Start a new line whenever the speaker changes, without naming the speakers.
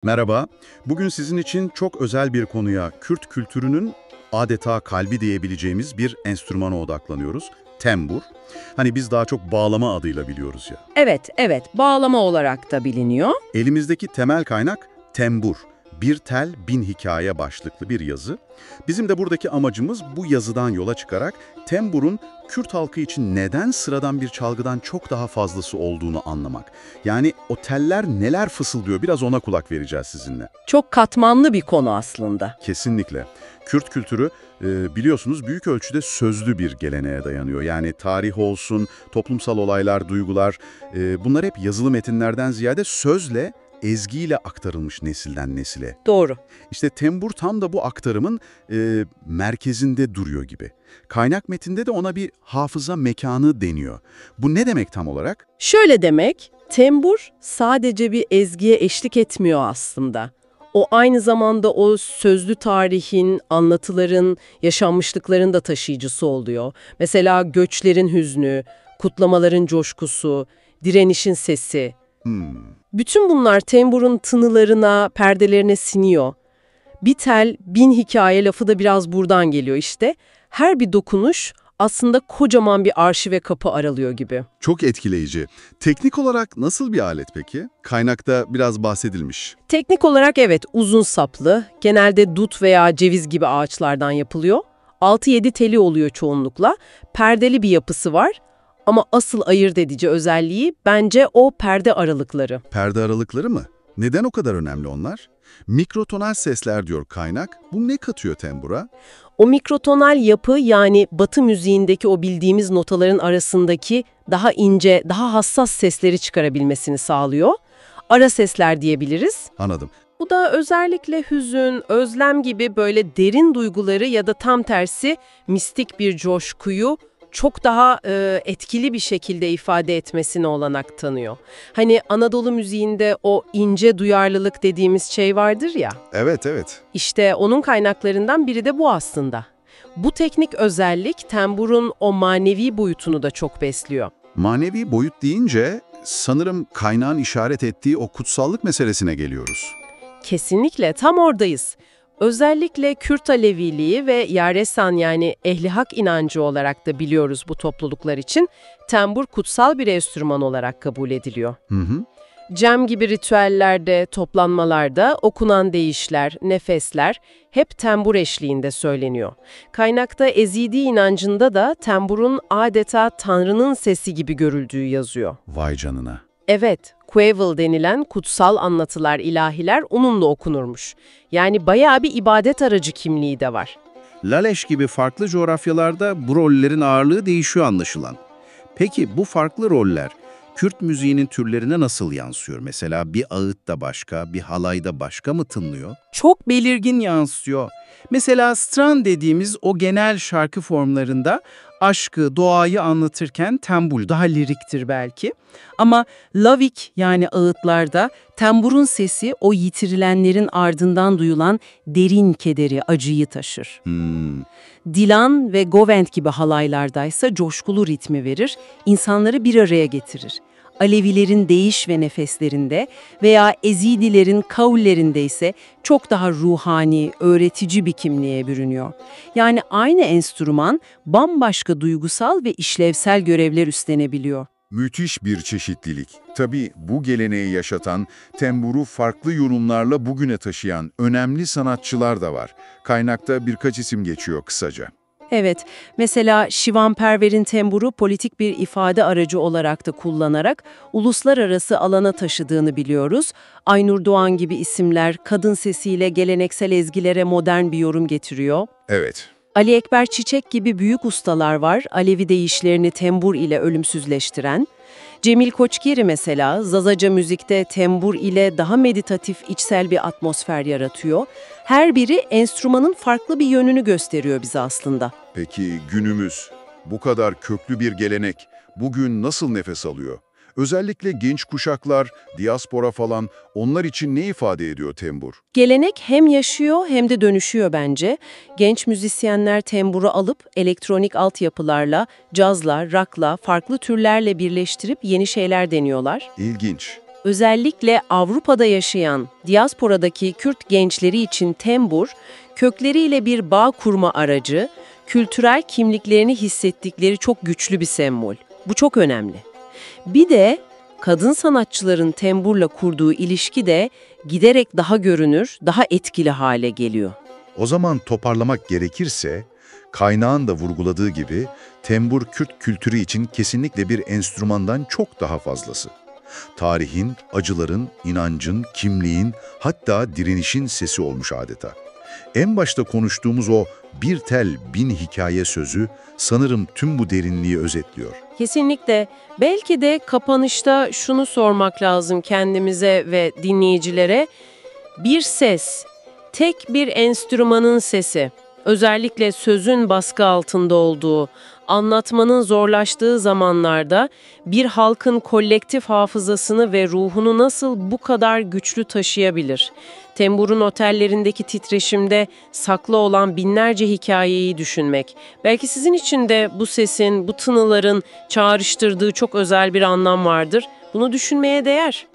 Merhaba. Bugün sizin için çok özel bir konuya, Kürt kültürünün adeta kalbi diyebileceğimiz bir enstrümana odaklanıyoruz. Tembur. Hani biz daha çok bağlama adıyla biliyoruz ya.
Evet, bağlama olarak da biliniyor.
Elimizdeki temel kaynak tembur. Bir tel, bin hikaye başlıklı bir yazı. Bizim de buradaki amacımız bu yazıdan yola çıkarak temburun Kürt halkı için neden sıradan bir çalgıdan çok daha fazlası olduğunu anlamak. Yani o teller neler fısıldıyor biraz ona kulak vereceğiz sizinle.
Çok katmanlı bir konu aslında.
Kesinlikle. Kürt kültürü biliyorsunuz büyük ölçüde sözlü bir geleneğe dayanıyor. Yani tarih olsun, toplumsal olaylar, duygular bunlar hep yazılı metinlerden ziyade sözle, ezgiyle aktarılmış nesilden nesile.
Doğru.
İşte tembur tam da bu aktarımın merkezinde duruyor gibi. Kaynak metinde de ona bir hafıza mekanı deniyor. Bu ne demek tam olarak?
Şöyle demek, tembur sadece bir ezgiye eşlik etmiyor aslında. O aynı zamanda o sözlü tarihin, anlatıların, yaşanmışlıkların da taşıyıcısı oluyor. Mesela göçlerin hüznü, kutlamaların coşkusu, direnişin sesi. Bütün bunlar temburun tınılarına, perdelerine siniyor. Bir tel, bin hikaye lafı da biraz buradan geliyor işte. Her bir dokunuş aslında kocaman bir arşive kapı aralıyor gibi.
Çok etkileyici. Teknik olarak nasıl bir alet peki? Kaynakta biraz bahsedilmiş.
Teknik olarak evet uzun saplı, genelde dut veya ceviz gibi ağaçlardan yapılıyor. 6-7 teli oluyor çoğunlukla. Perdeli bir yapısı var. Ama asıl ayırt edici özelliği bence o perde aralıkları.
Perde aralıkları mı? Neden o kadar önemli onlar? Mikrotonal sesler diyor kaynak. Bu ne katıyor tembura?
O mikrotonal yapı yani Batı müziğindeki o bildiğimiz notaların arasındaki daha ince, daha hassas sesleri çıkarabilmesini sağlıyor. Ara sesler diyebiliriz.
Anladım.
Bu da özellikle hüzün, özlem gibi böyle derin duyguları ya da tam tersi mistik bir coşkuyu çok daha etkili bir şekilde ifade etmesine olanak tanıyor. Hani Anadolu müziğinde o ince duyarlılık dediğimiz şey vardır ya.
Evet.
İşte onun kaynaklarından biri de bu aslında. Bu teknik özellik temburun o manevi boyutunu da çok besliyor.
Manevi boyut deyince sanırım kaynağın işaret ettiği o kutsallık meselesine geliyoruz.
Kesinlikle tam oradayız. Özellikle Kürt Aleviliği ve Yaresan yani ehli hak inancı olarak da biliyoruz bu topluluklar için tembur kutsal bir enstrüman olarak kabul ediliyor. Cem gibi ritüellerde, toplanmalarda okunan deyişler, nefesler hep tembur eşliğinde söyleniyor. Kaynakta Ezidi inancında da temburun adeta Tanrı'nın sesi gibi görüldüğü yazıyor.
Vay canına.
Evet, Kueval denilen kutsal anlatılar, ilahiler onunla okunurmuş. Yani bayağı bir ibadet aracı kimliği de var.
Laleş gibi farklı coğrafyalarda bu rollerin ağırlığı değişiyor anlaşılan. Peki bu farklı roller Kürt müziğinin türlerine nasıl yansıyor? Mesela bir ağıtta başka, bir halayda başka mı tınlıyor? Çok belirgin yansıyor. Mesela stran dediğimiz o genel şarkı formlarında aşkı, doğayı anlatırken tembul daha liriktir belki. Ama lavik yani ağıtlarda temburun sesi o yitirilenlerin ardından duyulan derin kederi, acıyı taşır. Dilan ve govend gibi halaylardaysa coşkulu ritmi verir, insanları bir araya getirir. Alevilerin değiş ve nefeslerinde veya Ezidilerin kavullerinde ise çok daha ruhani, öğretici bir kimliğe bürünüyor. Yani aynı enstrüman bambaşka duygusal ve işlevsel görevler üstlenebiliyor.
Müthiş bir çeşitlilik. Tabii bu geleneği yaşatan, temburu farklı yorumlarla bugüne taşıyan önemli sanatçılar da var. Kaynakta birkaç isim geçiyor kısaca.
Evet, mesela Şivan Perver'in temburu politik bir ifade aracı olarak da kullanarak uluslararası alana taşıdığını biliyoruz. Aynur Doğan gibi isimler kadın sesiyle geleneksel ezgilere modern bir yorum getiriyor.
Evet.
Ali Ekber Çiçek gibi büyük ustalar var, Alevi deyişlerini tembur ile ölümsüzleştiren. Cemil Koçgeri mesela Zazaca müzikte tembur ile daha meditatif, içsel bir atmosfer yaratıyor. Her biri enstrümanın farklı bir yönünü gösteriyor bize aslında.
Peki günümüz, bu kadar köklü bir gelenek bugün nasıl nefes alıyor? Özellikle genç kuşaklar, diaspora falan onlar için ne ifade ediyor tembur?
Gelenek hem yaşıyor hem de dönüşüyor bence. Genç müzisyenler temburu alıp elektronik altyapılarla, cazla, rock'la, farklı türlerle birleştirip yeni şeyler deniyorlar.
İlginç.
Özellikle Avrupa'da yaşayan diasporadaki Kürt gençleri için tembur, kökleriyle bir bağ kurma aracı, kültürel kimliklerini hissettikleri çok güçlü bir sembol. Bu çok önemli. Bir de kadın sanatçıların temburla kurduğu ilişki de giderek daha görünür, daha etkili hale geliyor.
O zaman toparlamak gerekirse, kaynağın da vurguladığı gibi tembur Kürt kültürü için kesinlikle bir enstrümandan çok daha fazlası. Tarihin, acıların, inancın, kimliğin, hatta direnişin sesi olmuş adeta. En başta konuştuğumuz o bir tel bin hikaye sözü sanırım tüm bu derinliği özetliyor.
Kesinlikle. Belki de kapanışta şunu sormak lazım kendimize ve dinleyicilere. Bir ses, tek bir enstrümanın sesi, özellikle sözün baskı altında olduğu, anlatmanın zorlaştığı zamanlarda bir halkın kolektif hafızasını ve ruhunu nasıl bu kadar güçlü taşıyabilir? Tembur'un otellerindeki titreşimde saklı olan binlerce hikayeyi düşünmek. Belki sizin için de bu sesin, bu tınıların çağrıştırdığı çok özel bir anlam vardır. Bunu düşünmeye değer.